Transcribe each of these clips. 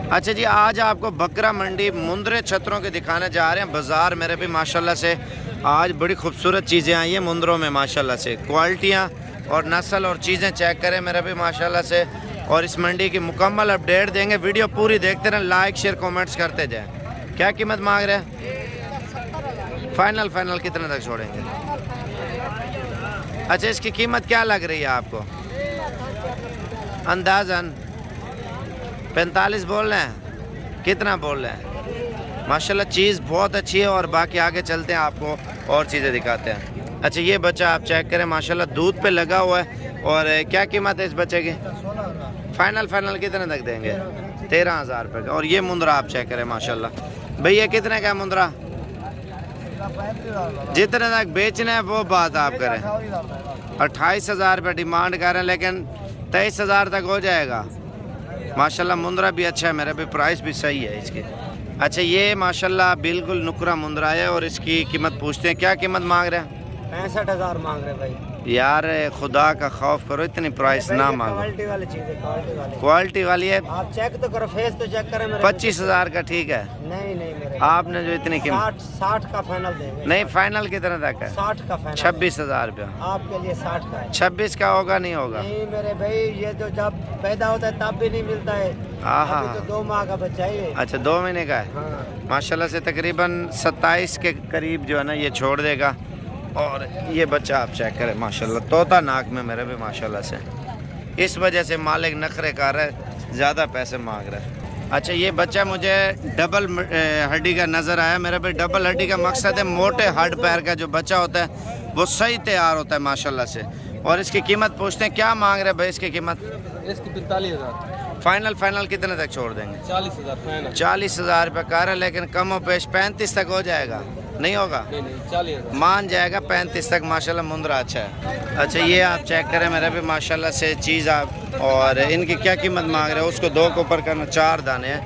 अच्छा जी, आज आपको बकरा मंडी मुंद्रे छतरों के दिखाने जा रहे हैं। बाज़ार मेरे भी माशाल्लाह से आज बड़ी खूबसूरत चीज़ें आई हैं मुंद्रों में माशाल्लाह से। क्वालिटियाँ और नस्ल और चीज़ें चेक करें मेरे भी माशाल्लाह से। और इस मंडी की मुकम्मल अपडेट देंगे। वीडियो पूरी देखते रहें, लाइक शेयर कमेंट्स करते जाएँ। क्या कीमत मांग रहे हैं? फाइनल कितने तक छोड़ेंगे? अच्छा, इसकी कीमत क्या लग रही है आपको? अंदाज़न 45 बोल रहे हैं? कितना बोल रहे हैं? माशाल्लाह चीज़ बहुत अच्छी है। और बाकी आगे चलते हैं, आपको और चीज़ें दिखाते हैं। अच्छा, ये बच्चा आप चेक करें माशाल्लाह दूध पे लगा हुआ है। और क्या कीमत है इस बच्चे की? फाइनल कितने तक देंगे? 13,000 रुपये का। और ये मुंद्रा आप चेक करें माशाल्लाह। भैया कितने का है मुंद्रा? जितने तक बेचना है वो बात आप करें। 28,000 रुपये डिमांड कर रहे हैं, लेकिन 23,000 तक हो जाएगा। माशाल्लाह मुंद्रा भी अच्छा है, मेरा भी प्राइस भी सही है इसकी। अच्छा, ये माशाल्लाह बिल्कुल नुकरा मुंद्रा है। और इसकी कीमत पूछते हैं, क्या कीमत मांग रहे हैं? 65,000 मांग रहे भाई। यार खुदा का खौफ करो, इतनी प्राइस ना मांगो। क्वालिटी वाली चीज है, क्वालिटी वाली है। आप चेक तो करो, फेस तो चेक करें। 25,000 का ठीक है। नहीं मेरे आपने जो इतनी कीमत 60 का फाइनल देंगे। नहीं, फाइनल कितने तक है? 60 का फाइनल। 26,000 रुपया आपके लिए 60 का है। 26 का होगा? नहीं होगा। नहीं मेरे भाई, ये तो जब पैदा होता है तब भी नहीं मिलता है। हाँ, तो 2 माह का बच्चा है। अच्छा, 2 महीने का है। हाँ। माशाल्लाह से तकरीबन 27 के करीब जो है ना ये छोड़ देगा। और ये बच्चा आप चेक करें माशाल्लाह, तोता नाक में मेरे भी माशाल्लाह से। इस वजह से मालिक नखरे कर रहा है, ज़्यादा पैसे मांग रहा है। अच्छा, ये बच्चा मुझे डबल हड्डी का नज़र आया। मेरे भी डबल हड्डी का मकसद है मोटे हड्ड पैर का जो बच्चा होता है वो सही तैयार होता है माशाल्लाह से। और इसकी कीमत पूछते हैं, क्या मांग रहे हैं भाई इसकी कीमत? इसकी 45,000। फाइनल कितने तक छोड़ देंगे? 40,000 फाइनल। 40,000 रुपये कर है, लेकिन कम पेश 35 तक हो जाएगा? नहीं होगा? नहीं 40,000 मान जाएगा 35 तक। माशाल्लाह मुंद्रा अच्छा है। अच्छा, ये आप चेक करें मेरा भी माशाल्लाह से चीज़ आप। और इनकी क्या कीमत मांग रहे हैं? उसको 2 के ऊपर करना, 4 दाने हैं।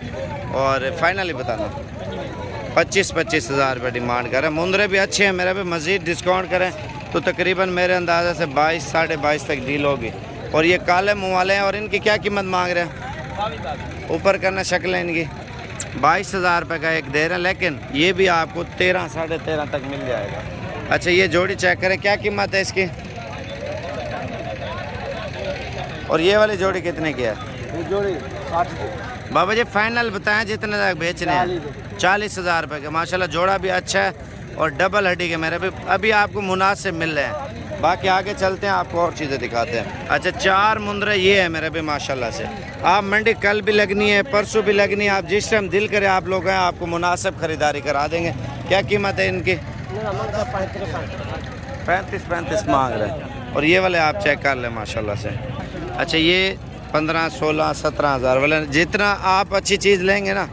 और फाइनली बताना 25,000 रुपये डिमांड करें। मुंद्रे भी अच्छे हैं, मेरा भी मज़ीद डिस्काउंट करें तो तकरीबन मेरे अंदाज़े से 22 साढ़े 22 तक डील होगी। और ये काले मुँह वाले हैं। और इनकी क्या कीमत मांग रहे हैं? ऊपर करना शक्लें इनकी 22,000 रुपये का एक दे रहे हैं, लेकिन ये भी आपको 13 साढ़े 13 तक मिल जाएगा। अच्छा, ये जोड़ी चेक करें, क्या कीमत है इसकी? और ये वाली जोड़ी कितने की है? ये जोड़ी 60। बाबा जी फाइनल बताएं जितने तक बेचने हैं। 40,000 रुपये का। माशाल्लाह जोड़ा भी अच्छा है और डबल हड्डी के मेरे भी अभी आपको मुनासिब मिल रहे हैं। बाकी आगे चलते हैं, आपको और चीज़ें दिखाते हैं। अच्छा, 4 मुंद्रे ये है मेरे भी माशाल्लाह से। आप मंडी कल भी लगनी है, परसों भी लगनी है, आप जिस टाइम दिल करे आप लोग हैं, आपको मुनासिब ख़रीदारी करा देंगे। क्या कीमत है इनकी? 35 मांग रहे हैं। और ये वाले आप चेक कर लें माशाल्लाह से। अच्छा, ये 15 16 17,000 वाले। जितना आप अच्छी चीज़ लेंगे ना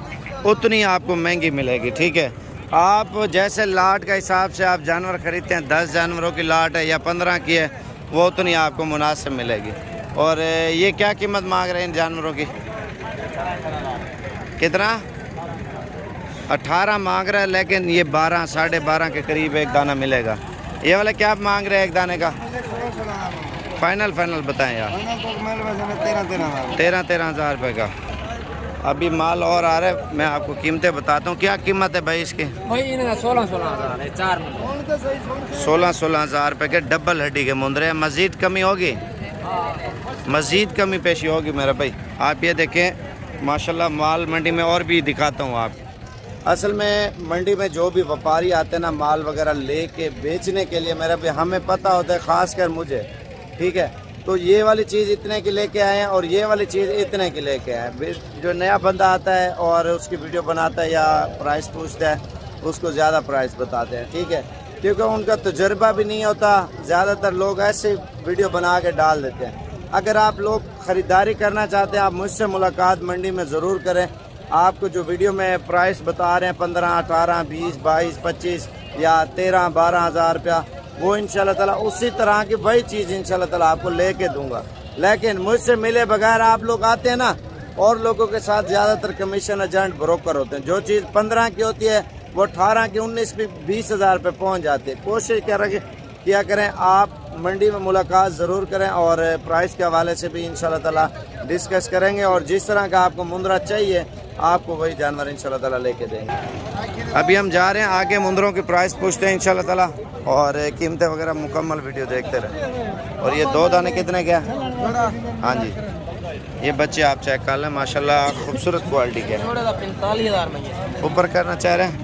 उतनी आपको महंगी मिलेगी, ठीक है। आप जैसे लाट का हिसाब से आप जानवर ख़रीदते हैं, 10 जानवरों की लाट है या 15 की है, वो उतनी आपको मुनासिब मिलेगी। और ये क्या कीमत मांग रहे हैं इन जानवरों की? कितना? 18 मांग रहा है, लेकिन ये 12 साढ़े 12 के करीब एक दाना मिलेगा। ये वाला क्या मांग रहे हैं एक दाने का? फाइनल बताएं यार। 13,000 रुपये का। अभी माल और आ रहा है, मैं आपको कीमतें बताता हूँ। क्या कीमत है भाई इसकी? भाई 16,000 है। 16,000 रुपये के डबल हड्डी के मुंद्रे। मज़ीद कमी होगी? मज़ीद कमी पेशी होगी मेरा भाई। आप ये देखें माशाल्लाह, माल मंडी में और भी दिखाता हूँ आप। असल में मंडी में जो भी व्यापारी आते हैं ना माल वगैरह लेके बेचने के लिए, मेरा भाई हमें पता होता है, ख़ास कर मुझे, ठीक है। तो ये वाली चीज़ इतने की लेके आए हैं और ये वाली चीज़ इतने की लेके आए हैं। जो नया बंदा आता है और उसकी वीडियो बनाता है या प्राइस पूछता है, उसको ज़्यादा प्राइस बताते हैं, ठीक है, क्योंकि उनका तजुर्बा भी नहीं होता। ज़्यादातर लोग ऐसे वीडियो बना के डाल देते हैं। अगर आप लोग ख़रीदारी करना चाहते हैं, आप मुझसे मुलाकात मंडी में ज़रूर करें। आपको जो वीडियो में प्राइस बता रहे हैं 15 18 20 22 25 या 13 12,000 रुपया, वो इंशाल्लाह ताला उसी तरह की वही चीज़ इंशाल्लाह ताला आपको लेके दूंगा। लेकिन मुझसे मिले बगैर आप लोग आते हैं ना, और लोगों के साथ ज़्यादातर कमीशन एजेंट ब्रोकर होते हैं। जो चीज़ 15 की होती है वो 18 की 19 भी 20,000 रुपये पहुँच जाती है। कोशिश किया करें आप मंडी में मुलाकात ज़रूर करें और प्राइस के हवाले से भी इंशाल्लाह ताला डिस्कस करेंगे। और जिस तरह का आपको मुंद्रा चाहिए आपको वही जानवर इंशाल्लाह ताला लेके देंगे। अभी हम जा रहे हैं आगे, मुंदरों की प्राइस पूछते हैं इंशाल्लाह ताला और कीमतें वगैरह मुकम्मल वीडियो देखते रहे। और ये 2 दाने कितने क्या? हाँ जी, ये बच्चे आप चेक कर लें, माशाल्लाह खूबसूरत क्वालिटी के। 45,000 में ऊपर करना चाह रहे हैं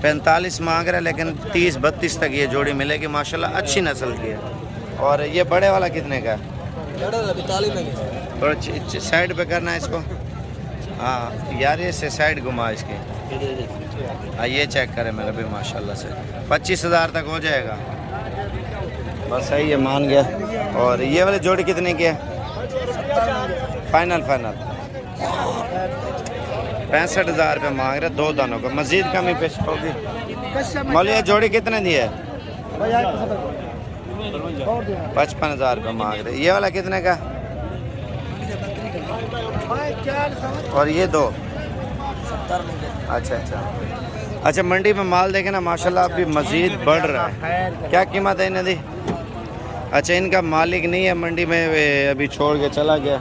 45 मांग रहे हैं, लेकिन 30-32 तक ये जोड़ी मिलेगी माशाल्लाह, अच्छी नस्ल की है। और ये बड़े वाला कितने का है? थोड़ा साइड पे करना है इसको। हाँ यार, ये से साइड घुमा इसके। हाँ ये चेक करें मेरा भी माशाल्लाह से 25,000 तक हो जाएगा। बस सही है, मान गया। और ये वाली जोड़ी कितने की है? फाइनल 65,000 रुपये मांग रहे 2 दानों का। मजीद कमी पेश होगी। मौलिया जोड़ी कितने दी है? 55,000 रुपये मांग रहे। ये वाला कितने का? और ये 2? अच्छा, मंडी में माल देखे ना माशाल्लाह अभी मजीद बढ़ रहा है। क्या कीमत है इन्हें दी? अच्छा, इनका मालिक नहीं है मंडी में, वे अभी छोड़ के चला गया।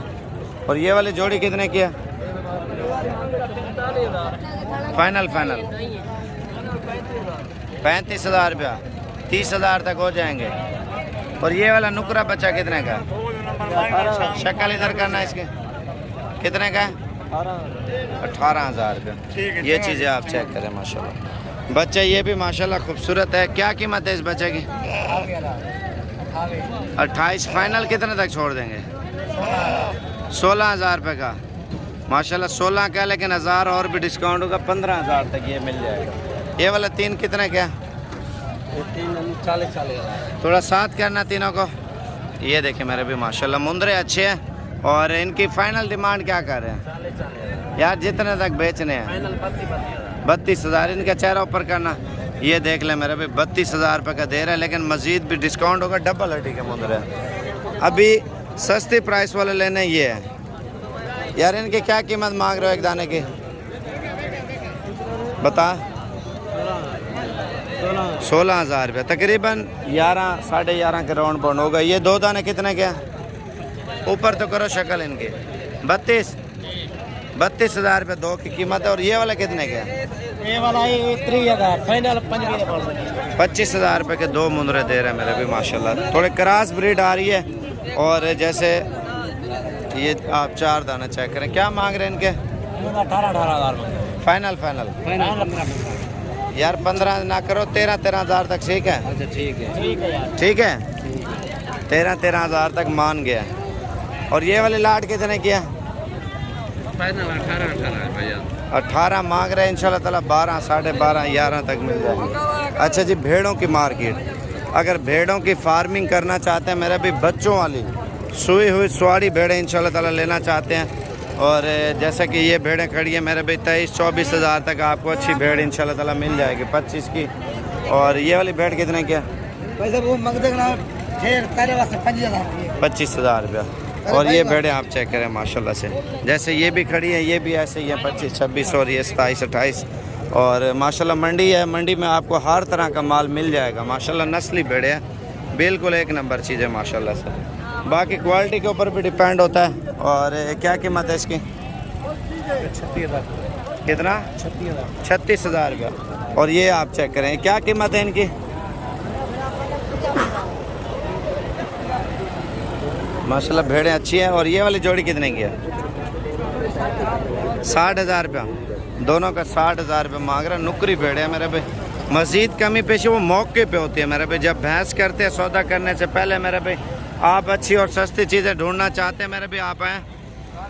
और ये वाली जोड़ी कितने की है? फाइनल 35,000 रुपया, 30,000 तक हो जाएंगे। और ये वाला नुकरा बच्चा कितने का? शक्ल इधर करना इसके, कितने का है? 18,000 रुपये। ये चीज़ें आप चेक करें माशाल्लाह। बच्चा ये भी माशाल्लाह खूबसूरत है। क्या कीमत है इस बच्चे की? 28। फाइनल कितने तक छोड़ देंगे? 16,000 रुपये का माशाल्लाह। 16 का, लेकिन 1000 और भी डिस्काउंट होगा, 15,000 तक ये मिल जाएगा। ये वाला 3 कितने का? 40। थोड़ा साथ करना तीनों को। ये देखें मेरे भी माशाल्लाह मुंदरे अच्छे हैं। और इनकी फाइनल डिमांड क्या कर रहे हैं यार? जितने तक बेचने हैं 32,000। इनका चेहरा ऊपर करना, ये देख लें मेरे भी 32,000 रुपये का दे रहा है, लेकिन मजीद भी डिस्काउंट होगा। डबल हड्डी के मुंदरे अभी सस्ती प्राइस वाले लेने ये है यार। इनकी क्या कीमत मांग रहे हो एक दाने की? बता। 16,000 रुपये, तकरीबन 11 साढ़े 11 के राउंड बाउंड होगा। ये 2 दाने कितने के? ऊपर तो करो शक्ल इनकी। 32,000 रुपये 2 की कीमत है। और ये वाला कितने के? ये वाला 30,000 फाइनल 25,000 रुपये के 2 मुंदरे दे रहे हैं मेरे भी माशाल्लाह। थोड़े क्रॉस ब्रीड आ रही है। और जैसे ये आप 4 दाना चेक करें, क्या मांग रहे हैं इनके? 18,000 फाइनल यार 15 ना करो, 13,000 तक। ठीक है? अच्छा ठीक है 13,000 तक मान गया। और ये वाली लाट कितने किया? फाइनल 18 मांग रहे हैं इंशाल्लाह ताला। 12 साढ़े 12 11 तक मिल जाएगी। अच्छा जी, भेड़ों की मार्केट, अगर भेड़ों की फार्मिंग करना चाहते हैं मेरे भी, बच्चों वाली सुई हुई स्वाड़ी भेड़ें इंशाल्लाह ताला लेना चाहते हैं। और जैसा कि ये भेड़ें खड़ी है मेरे भाई 23-24 हज़ार तक आपको अच्छी भेड़ इंशाल्लाह ताला मिल जाएगी 25 की। और ये वाली भेड़ कितने की? 25,000 रुपया। और ये भेड़ें आप चेक करें माशाल्लाह से, जैसे ये भी खड़ी है, ये भी ऐसे ही है 25-26 और ये 27-28। और माशाल्लाह मंडी है, मंडी में आपको हर तरह का माल मिल जाएगा माशाल्लाह। नस्ली भेड़े हैं, बिल्कुल एक नंबर चीज़ है माशाल्लाह से। बाकी क्वालिटी के ऊपर भी डिपेंड होता है। और क्या कीमत है इसकी? 36,000। कितना? 36,000 रुपया। और ये आप चेक करें, क्या कीमत है इनकी? माशाल्लाह भेड़ें अच्छी हैं। और ये वाली जोड़ी कितने की है? 60,000 रुपया। दोनों का 60,000 रुपये मांग रहा है। नुकरी भेड़े हैं मेरे भाई। मज़ीद कमी पेशी वो मौके पे होती है मेरे भाई। जब भैंस करते हैं सौदा करने से पहले मेरे भाई, आप अच्छी और सस्ती चीज़ें ढूंढना चाहते हैं मेरे भी, आप आएँ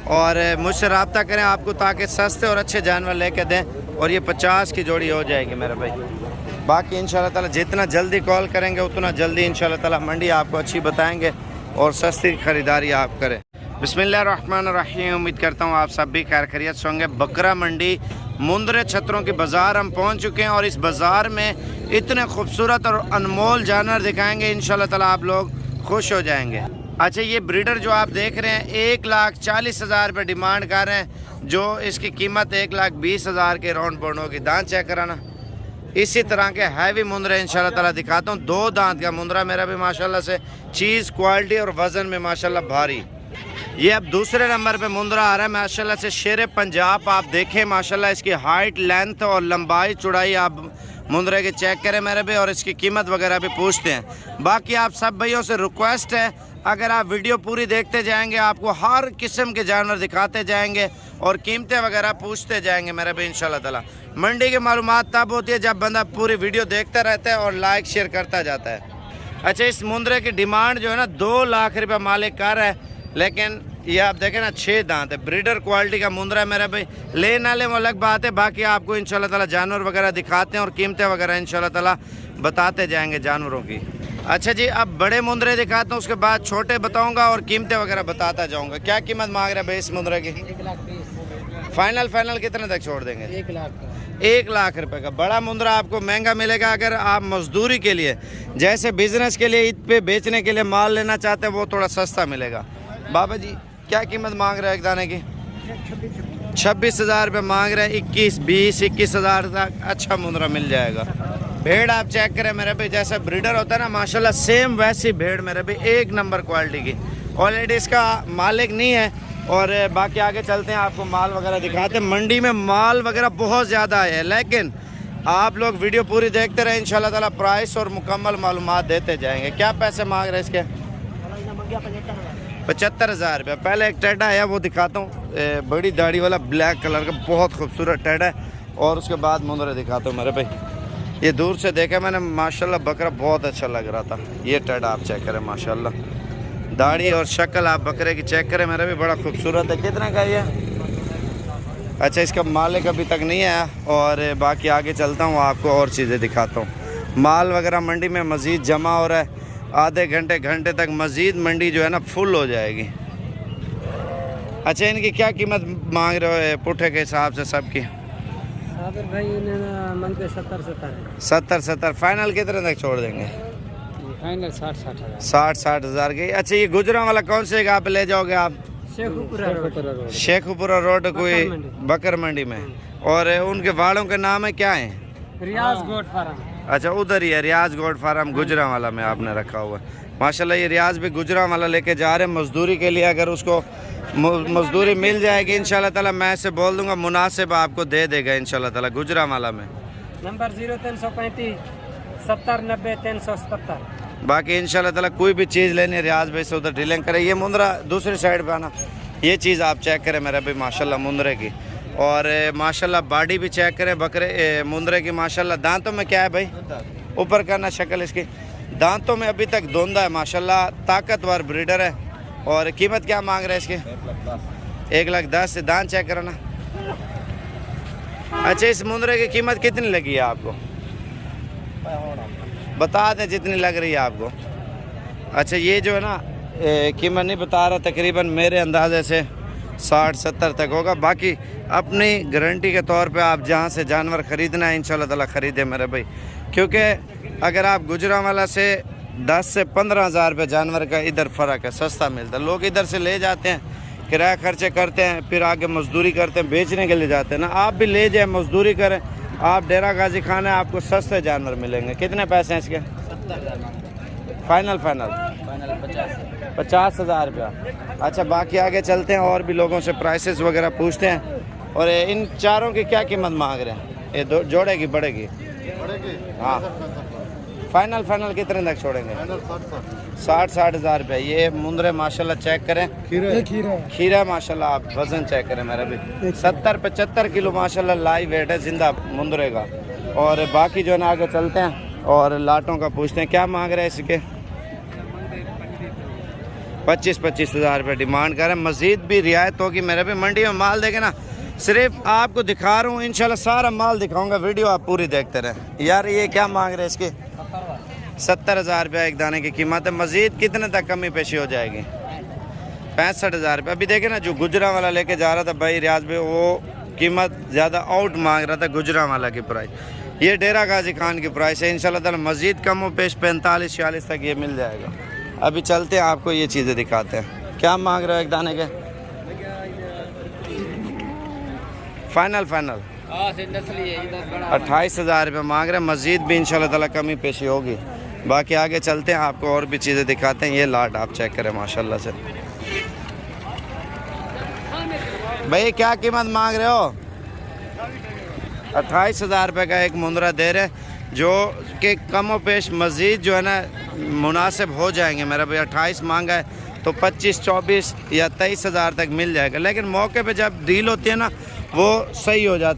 और मुझसे रब्ता करें आपको, ताकि सस्ते और अच्छे जानवर लेके दें। और ये 50 की जोड़ी हो जाएगी मेरे भाई। बाकी इंशाल्लाह ताला जितना जल्दी कॉल करेंगे उतना जल्दी इंशाल्लाह ताला मंडी आपको अच्छी बताएंगे और सस्ती ख़रीदारी आप करें। बिस्मिल्लाहिर्रहमानिर्रहीम। उम्मीद करता हूँ आप सब भी खैर खैरियत से होंगे। बकरा मंडी मुंदरे छतरों की बाज़ार हम पहुँच चुके हैं और इस बाज़ार में इतने खूबसूरत और अनमोल जानवर दिखाएंगे, इंशाल्लाह ताला आप लोग खुश हो जाएंगे। अच्छा, ये ब्रीडर जो आप देख रहे हैं 1,40,000 रुपये डिमांड कर रहे हैं, जो इसकी कीमत 1,20,000 के राउंड बाउंड होगी। दांत चेक कराना। इसी तरह के हैवी मुंदरे इंशाल्लाह ताला दिखाता हूँ। 2 दांत का मुंदरा मेरा भी माशाल्लाह से, चीज़ क्वालिटी और वज़न में माशाल्लाह भारी। ये अब दूसरे नंबर पे मुंद्रा आ रहा है माशाल्लाह से शेर पंजाब। आप देखें माशाल्लाह इसकी हाइट, लेंथ और लंबाई चौड़ाई आप मुंद्रे के चेक करें मेरे भी, और इसकी कीमत वगैरह भी पूछते हैं। बाकी आप सब भाइयों से रिक्वेस्ट है, अगर आप वीडियो पूरी देखते जाएंगे आपको हर किस्म के जानवर दिखाते जाएंगे और कीमतें वगैरह पूछते जाएंगे मेरे भी इंशाल्लाह ताला। मंडी की मालूमात तब होती है जब बंदा पूरी वीडियो देखता रहता है और लाइक शेयर करता जाता है। अच्छा, इस मुंद्रे की डिमांड जो है ना 2 लाख रुपये मालिक कर रहा है, लेकिन ये आप देखें ना 6 दांत है, ब्रीडर क्वालिटी का मुंद्रा है मेरा भाई। लेने वाले वो अलग बात है, बाकी आपको इंशाल्लाह ताला जानवर वगैरह दिखाते हैं और कीमतें वगैरह इंशाल्लाह ताला बताते जाएंगे जानवरों की। अच्छा जी, अब बड़े मुंद्रे दिखाता हूँ, उसके बाद छोटे बताऊँगा और कीमतें वगैरह बताता जाऊँगा। क्या कीमत मांग रहे हैं भाई इस मुंद्रे की? 1,20,000। फाइनल कितने तक छोड़ देंगे? 1 लाख का। 1 लाख रुपए का बड़ा मुंद्रा आपको महंगा मिलेगा। अगर आप मजदूरी के लिए, जैसे बिजनेस के लिए, ईद पे बेचने के लिए माल लेना चाहते हैं, वो थोड़ा सस्ता मिलेगा। बाबा जी क्या कीमत मांग रहे हैं एक दाने की? 26,000 रुपये मांग रहे हैं। 21,000 तक अच्छा मुंद्रा मिल जाएगा। भेड़ आप चेक करें मेरे भाई, जैसा ब्रीडर होता है ना माशाल्लाह सेम वैसी भेड़ मेरे भाई, 1 नंबर क्वालिटी की। ऑलरेडी इसका मालिक नहीं है। और बाकी आगे चलते हैं, आपको माल वगैरह दिखाते हैं। मंडी में माल वगैरह बहुत ज़्यादा है, लेकिन आप लोग वीडियो पूरी देखते रहे, इंशाल्लाह ताला प्राइस और मुकम्मल मालूमात देते जाएंगे। क्या पैसे मांग रहे हैं इसके? 75,000 रुपये। पहले एक टेढ़ा है वो दिखाता हूँ, बड़ी दाढ़ी वाला ब्लैक कलर का बहुत खूबसूरत टेढ़ा है, और उसके बाद मुंद्रे दिखाता हूँ मेरे भाई। ये दूर से देखा मैंने माशाल्लाह, बकरा बहुत अच्छा लग रहा था। ये टेढ़ा आप चेक करें माशाल्लाह, दाढ़ी और शक्ल आप बकरे की चेक करें मेरे भी, बड़ा खूबसूरत है। कितना का ये? अच्छा, इसका मालिक अभी तक नहीं आया। और बाकी आगे चलता हूँ, आपको और चीज़ें दिखाता हूँ। माल वगैरह मंडी में मज़ीद जमा हो रहा है, आधे घंटे तक मज़ीद मंडी जो है ना फुल हो जाएगी। अच्छा, इनकी क्या कीमत मांग रहे हो पुट्ठे के हिसाब से सबकी? भाई 70 फाइनल कितने तक छोड़ देंगे? फाइनल 60,000। 60,000 की। अच्छा, ये गुजरां वाला कौन से आप ले जाओगे आप? शेखुपुरा रोड कोई बकर मंडी में। और उनके वालों के नाम है क्या है? रियाज गोट फार्म। अच्छा, उधर ही है रियाज गोट फार्म, गुजरां वाला में आपने रखा हुआ है माशाल्लाह। ये रियाज भी गुजरां वाला लेके जा रहे हैं मजदूरी के लिए। अगर उसको मजदूरी मिल जाएगी इंशाल्लाह ताला, मैं इसे बोल दूंगा मुनासिब आपको दे देगा इंशाल्लाह ताला गुजरां वाला में। नंबर 0335 70 90 377। बाकी इंशाल्लाह ताला कोई भी चीज़ लेनी है रियाज भाई से उधर डीलिंग करें। ये मुंद्रा दूसरी साइड पे आना, ये चीज़ आप चेक करें मेरा भाई माशाल्लाह मुंद्रे की। और माशाल्लाह बॉडी भी चेक करें बकरे मुंद्रे की माशाल्लाह। दांतों में क्या है भाई? ऊपर करना शक्ल इसकी, दांतों में अभी तक धुंधा है माशाल्लाह, ताकतवर ब्रीडर है। और कीमत क्या मांग रहे हैं इसके? 1,10,000 से। दांत चेक करना। अच्छा, इस मुंद्रे की कीमत कितनी लगी है आपको? बता दें जितनी लग रही है आपको। अच्छा, ये जो है ना कीमत नहीं बता रहा, तकरीबन मेरे अंदाजे से 60-70 तक होगा। बाकी अपनी गारंटी के तौर पे आप जहाँ से जानवर ख़रीदना है इंशाल्लाह ताला ख़रीदे मेरे भाई, क्योंकि अगर आप गुजरांवाला से 10 से 15,000 रुपये जानवर का इधर फ़र्क है, सस्ता मिलता है। लोग इधर से ले जाते हैं, किराया खर्चे करते हैं, फिर आगे मजदूरी करते हैं, बेचने के लिए जाते हैं ना। आप भी ले जाए, मजदूरी करें, आप डेरा गाजी खाना है, आपको सस्ते जानवर मिलेंगे। कितने पैसे हैं इसके? 70,000। फाइनल 50,000 रुपया। अच्छा, बाकी आगे चलते हैं और भी लोगों से प्राइसेस वगैरह पूछते हैं। और इन चारों की क्या कीमत मांग रहे हैं? ये दो जोड़ेगी बढ़ेगी? हाँ, फाइनल कितने तक छोड़ेंगे? 60,000 रुपये। ये मुंद्रे माशाल्लाह चेक करें, खीरा माशाल्लाह आप वज़न चेक करें मेरा भी, 70-75 किलो माशाल्लाह लाइव वेट है जिंदा मुंद्रे का। और बाकी जो है ना आगे चलते हैं और लाटों का पूछते हैं क्या मांग रहे हैं इसके? 25,000 रुपये डिमांड कर रहे हैं। मज़ीद भी रियायत होगी मेरे भी। मंडी में माल देखे ना, सिर्फ आपको दिखा रहा हूँ, इंशाल्लाह सारा माल दिखाऊंगा, वीडियो आप पूरी देखते रहें। यार ये क्या मांग रहे हैं इसके? 70,000 रुपये एक दाने की कीमत है। मज़ीद कितने तक कमी पेशी हो जाएगी? 65,000 रुपये। अभी देखे ना जो गुजरां वाला लेके जा रहा था भाई रियाज भाई, वो कीमत ज़्यादा आउट मांग रहा था गुजरां वाला की प्राइस। ये डेरा गाजी खान की प्राइस है। इंशाल्लाह ताला मज़ीद कम हो पेश 45-46 तक ये मिल जाएगा। अभी चलते हैं, आपको ये चीज़ें दिखाते हैं। क्या मांग रहे हो एक दाने के? फाइनल 28,000 रुपये मांग रहे हैं। मज़ीद भी इंशाल्लाह ताला कमी पेशी होगी। बाकी आगे चलते हैं, आपको और भी चीज़ें दिखाते हैं। ये लाट आप चेक करें माशाल्लाह से, भाई क्या कीमत मांग रहे हो? 28,000 रुपये का एक मुंदरा दे रहे, जो कि कम व पेश मज़ीद जो है ना मुनासिब हो जाएंगे। मेरा भाई 28 मांगा है तो 25, 24 या 23,000 तक मिल जाएगा, लेकिन मौके पे जब डील होती है ना वो सही हो जाता है।